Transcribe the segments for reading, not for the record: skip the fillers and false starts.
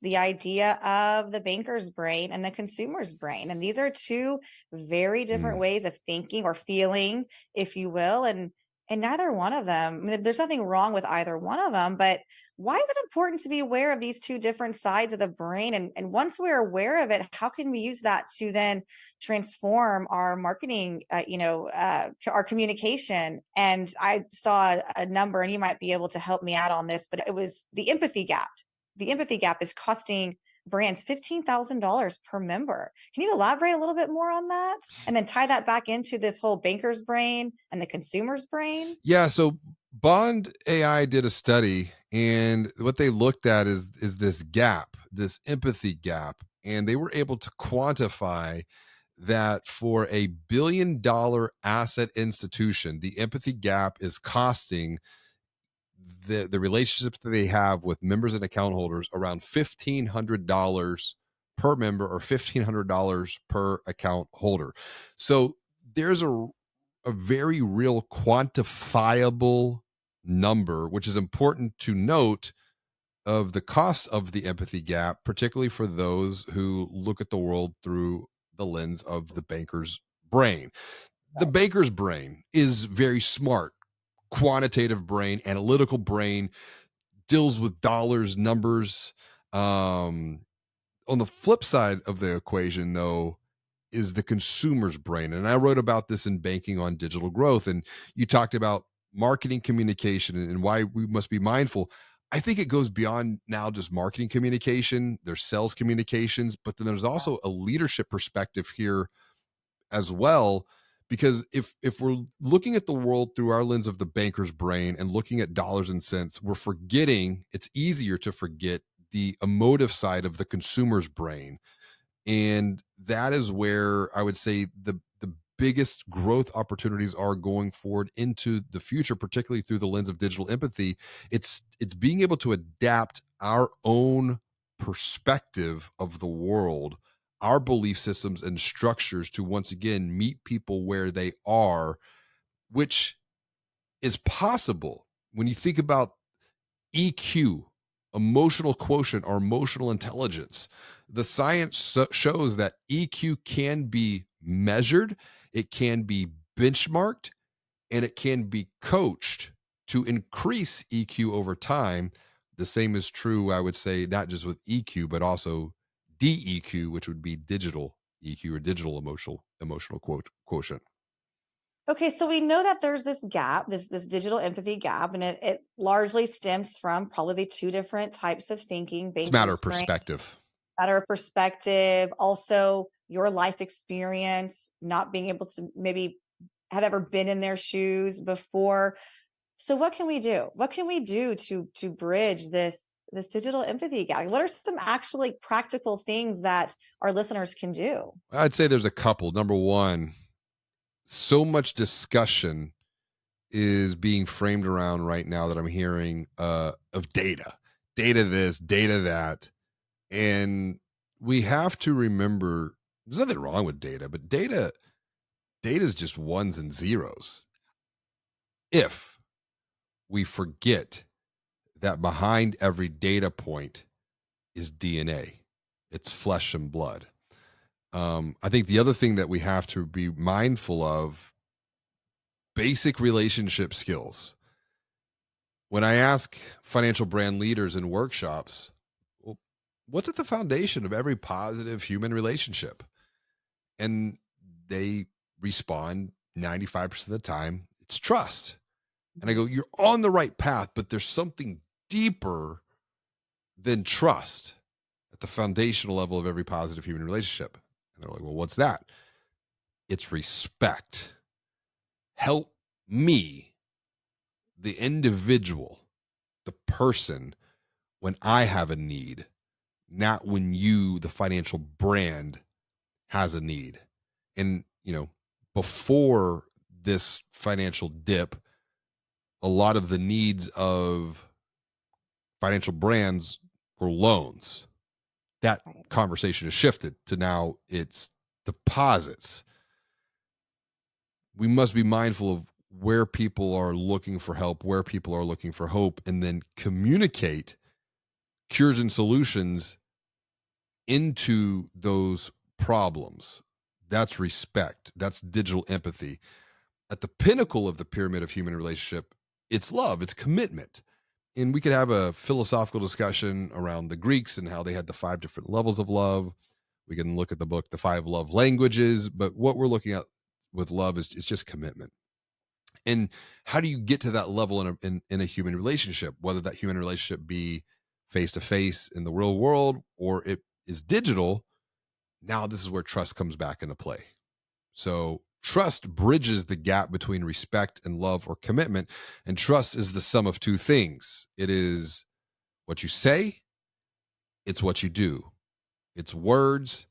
the idea of the banker's brain and the consumer's brain. And these are two very different Mm. ways of thinking or feeling, if you will. And neither one of them, I mean, there's nothing wrong with either one of them, but why is it important to be aware of these two different sides of the brain? And once we're aware of it, how can we use that to then transform our marketing, our communication? And I saw a number, and you might be able to help me out on this, but it was the empathy gap. The empathy gap is costing brands $15,000 per member. Can you elaborate a little bit more on that? And then tie that back into this whole banker's brain and the consumer's brain? Yeah, so Bond AI did a study, and what they looked at is this gap, this empathy gap, and they were able to quantify that for $1 billion asset institution, the empathy gap is costing the relationships that they have with members and account holders around $1,500 per member or $1,500 per account holder. So there's a very real quantifiable number, which is important to note, of the cost of the empathy gap, particularly for those who look at the world through the lens of the banker's brain. The Right. banker's brain is very smart, quantitative brain, analytical brain, deals with dollars, numbers. Um, on the flip side of the equation, though, is the consumer's brain. And I wrote about this in Banking on Digital Growth. And you talked about marketing communication and why we must be mindful. I think it goes beyond now just marketing communication. There's sales communications, but then there's also a leadership perspective here as well, because if we're looking at the world through our lens of the banker's brain and looking at dollars and cents, we're forgetting, it's easier to forget the emotive side of the consumer's brain. And that is where I would say the biggest growth opportunities are going forward into the future, particularly through the lens of digital empathy. It's being able to adapt our own perspective of the world, our belief systems and structures, to once again meet people where they are, which is possible when you think about EQ, emotional quotient, or emotional intelligence. The science shows that EQ can be measured, it can be benchmarked, and it can be coached to increase EQ over time. The same is true, I would say, not just with EQ, but also DEQ, which would be digital EQ or digital emotional quotient. Okay, so we know that there's this gap, this digital empathy gap, and it largely stems from probably the two different types of thinking, It's a matter banker's of brain, perspective. better perspective, also your life experience, not being able to maybe have ever been in their shoes before. So what can we do? What can we do to bridge this digital empathy gap? What are some actually practical things that our listeners can do? I'd say there's a couple. Number one, so much discussion is being framed around right now that I'm hearing of data this, data that. And we have to remember there's nothing wrong with data, but data is just ones and zeros. If we forget that behind every data point is DNA, it's flesh and blood. I think the other thing that we have to be mindful of, basic relationship skills. When I ask financial brand leaders in workshops, well, what's at the foundation of every positive human relationship? And they respond 95% of the time, it's trust. And I Mhm. go, you're on the right path, but there's something deeper than trust at the foundational level of every positive human relationship. And they're like, well, what's that? It's respect. Help me, the individual, the person, when I have a need, not when you, the financial brand, has a need. And, before this financial dip, a lot of the needs of financial brands were loans. That Right. conversation has shifted to now it's deposits. We must be mindful of where people are looking for help, where people are looking for hope, and then communicate cures and solutions into those problems. That's respect. That's digital empathy. At the pinnacle of the pyramid of human relationship, it's love, it's commitment. And we could have a philosophical discussion around the Greeks and how they had the five different levels of love. We can look at the book, The Five Love Languages. But what we're looking at with love is just commitment. And how do you get to that level in a human relationship, whether that human relationship be face to face in the real world or it is digital? Now, this is where trust comes back into play. So, trust bridges the gap between respect and love or commitment. And trust is the sum of two things: it is what you say, it's what you do, it's words,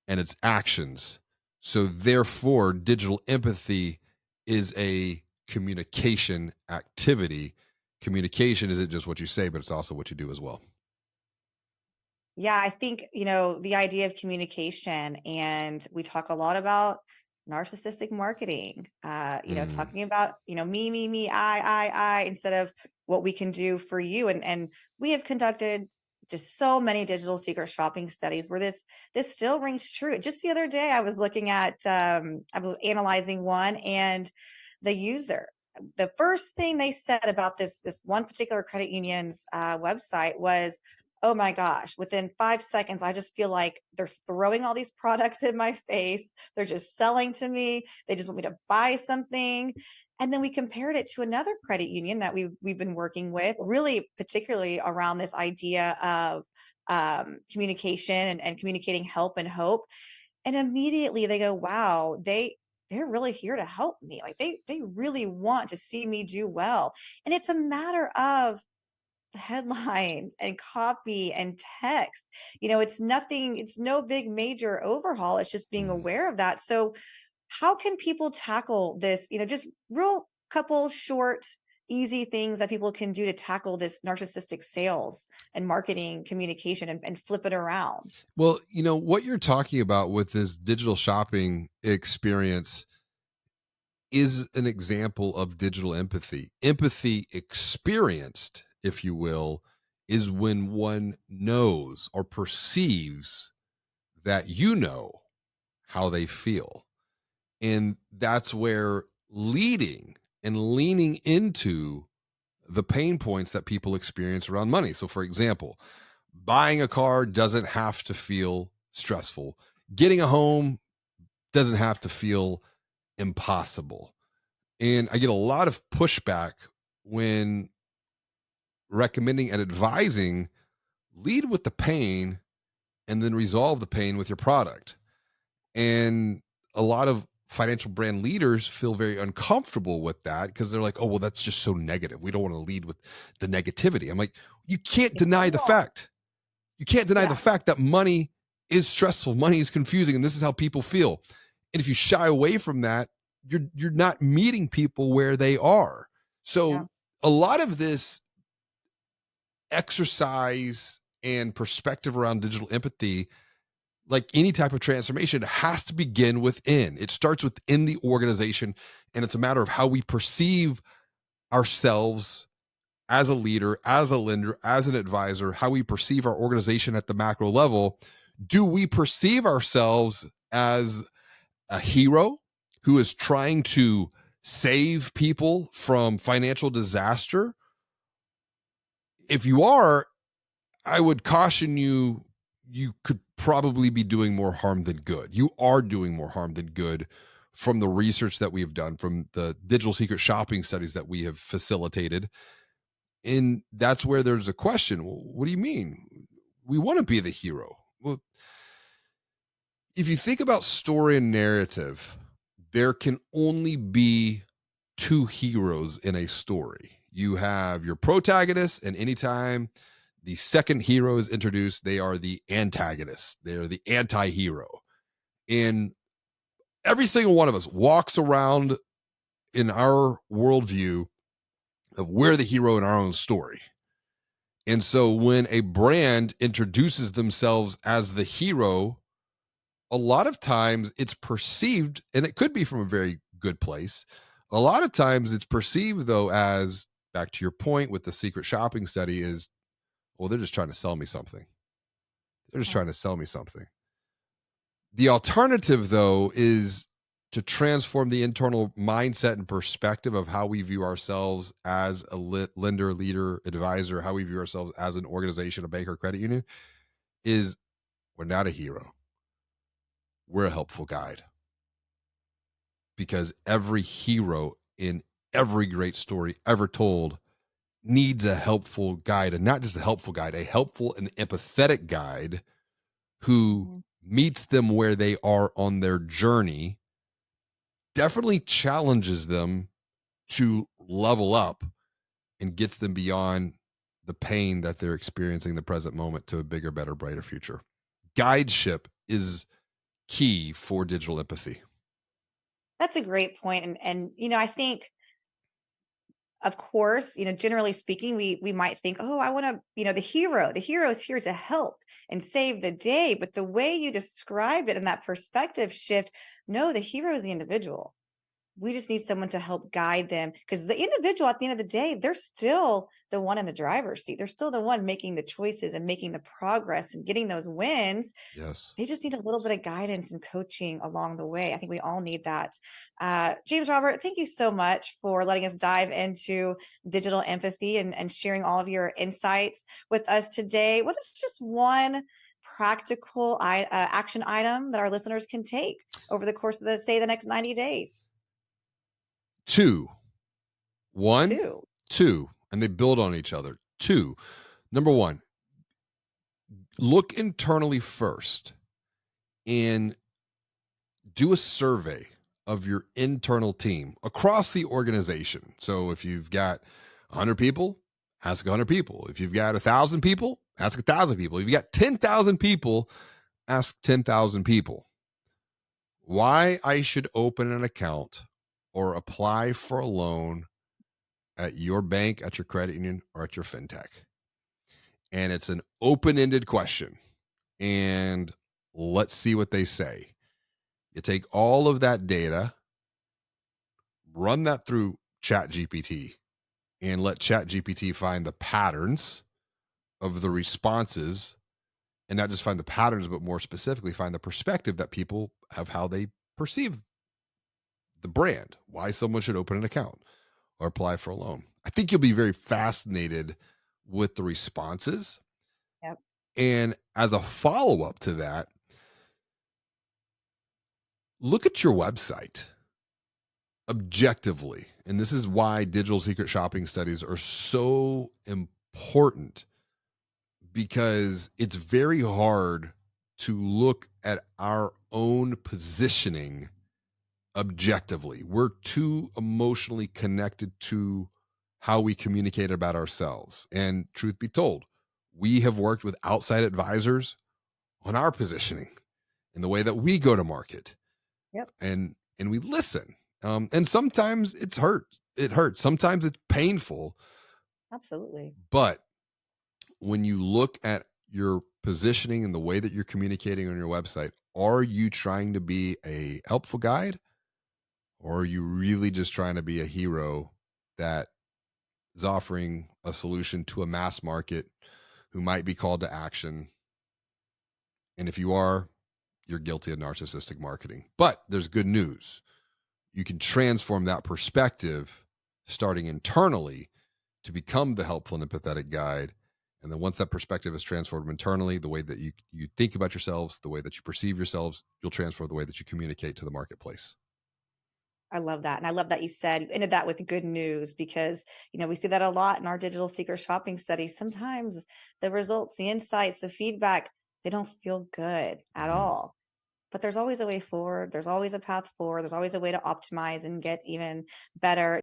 and it's actions. So, therefore, digital empathy is a communication activity. Communication isn't just what you say, but it's also what you do as well. Yeah, I think, the idea of communication, and we talk a lot about narcissistic marketing, Mm, talking about, me, I, instead of what we can do for you. And we have conducted just so many digital secret shopping studies where this still rings true. Just the other day, I was looking at, I was analyzing one, and the user, the first thing they said about this one particular credit union's website was, oh my gosh, within 5 seconds, I just feel like they're throwing all these products in my face. They're just selling to me. They just want me to buy something. And then we compared it to another credit union that we've been working with, really particularly around this idea of communication and communicating help and hope. And immediately they go, wow, they're really here to help me. Like they really want to see me do well. And it's a matter of headlines and copy and text. It's nothing, it's no big major overhaul. It's just being mm. aware of that. So, how can people tackle this? Just real couple short, easy things that people can do to tackle this narcissistic sales and marketing communication and flip it around. Well, what you're talking about with this digital shopping experience is an example of digital empathy. Empathy experienced, if you will, is when one knows or perceives that you know how they feel. And that's where leading and leaning into the pain points that people experience around money. So, for example, buying a car doesn't have to feel stressful, getting a home doesn't have to feel impossible. And I get a lot of pushback when recommending and advising lead with the pain and then resolve the pain with your product. And a lot of financial brand leaders feel very uncomfortable with that because they're like, oh, well, that's just so negative. We don't want to lead with the negativity. I'm like, you can't It's deny the wrong. fact. You can't deny the Yeah, fact that money is stressful, money is confusing, and this is how people feel. And if you shy away from that, you're not meeting people where they are. yeah, So a lot of this exercise and perspective around digital empathy, like any type of transformation, has to begin within. It starts within the organization, and it's a matter of how we perceive ourselves as a leader, as a lender, as an advisor, how we perceive our organization at the macro level. Do we perceive ourselves as a hero who is trying to save people from financial disaster? If you are, I would caution you, you could probably be doing more harm than good. You are doing more harm than good from the research that we have done, from the digital secret shopping studies that we have facilitated. And that's where there's a question. Well, what do you mean? We want to be the hero. Well, if you think about story and narrative, there can only be two heroes in a story. You have your protagonist, and anytime the second hero is introduced, they are the antagonist. They are the anti hero. And every single one of us walks around in our worldview of we're the hero in our own story. And so when a brand introduces themselves as the hero, a lot of times it's perceived, and it could be from a very good place. A lot of times it's perceived, though, as back to your point with the secret shopping study is, well, they're just trying to sell me something. They're just Yeah. trying to sell me something. The alternative, though, is to transform the internal mindset and perspective of how we view ourselves as a lender, leader, advisor, how we view ourselves as an organization, a bank or credit union, is we're not a hero. We're a helpful guide, because every hero in every great story ever told needs a helpful guide, and not just a helpful guide, a helpful and empathetic guide who Mhm. meets them where they are on their journey, definitely challenges them to level up, and gets them beyond the pain that they're experiencing in the present moment to a bigger, better, brighter future. Guideship is key for digital empathy. That's a great point, and, I think, of course, generally speaking, we might think, "Oh, I wanna," the hero is here to help and save the day, but the way you described it in that perspective shift, no, the hero is the individual. We just need someone to help guide them, because the individual at the end of the day, they're still the one in the driver's seat. They're still the one making the choices and making the progress and getting those wins. Yes. They just need a little bit of guidance and coaching along the way. I think we all need that. James Robert, thank you so much for letting us dive into digital empathy and sharing all of your insights with us today. What is just one practical action item that our listeners can take over the course of the next 90 days? Two, one, Two. two, and they build on each other. Two, number one, look internally first and do a survey of your internal team across the organization. So if you've got 100 people, ask 100 people. If you've got 1,000 people, ask 1,000 people. If you got 10,000 people, ask 10,000 people why I should open an account or apply for a loan at your bank, at your credit union, or at your fintech. And it's an open ended question. And let's see what they say. You take all of that data, run that through Chat GPT, and let Chat GPT find the patterns of the responses, and not just find the patterns, but more specifically find the perspective that people have, how they perceive the brand, why someone should open an account or apply for a loan. I think you'll be very fascinated with the responses. Yep. And as a follow up to that, look at your website objectively. And this is why digital secret shopping studies are so important, because it's very hard to look at our own positioning objectively. We're too emotionally connected to how we communicate about ourselves. And truth be told, we have worked with outside advisors on our positioning and the way that we go to market, Yep. and we listen. And sometimes it hurts. Sometimes it's painful. Absolutely. But when you look at your positioning and the way that you're communicating on your website, are you trying to be a helpful guide, or are you really just trying to be a hero that is offering a solution to a mass market who might be called to action? And if you are, you're guilty of narcissistic marketing. But there's good news. You can transform that perspective starting internally to become the helpful and empathetic guide. And then once that perspective is transformed internally, the way that you think about yourselves, the way that you perceive yourselves, you'll transform the way that you communicate to the marketplace. I love that. And I love that you ended that with good news because, we see that a lot in our digital secret shopping studies. Sometimes the results, the insights, the feedback, they don't feel good at Mhm. all. But there's always a way forward. There's always a path forward. There's always a way to optimize and get even better.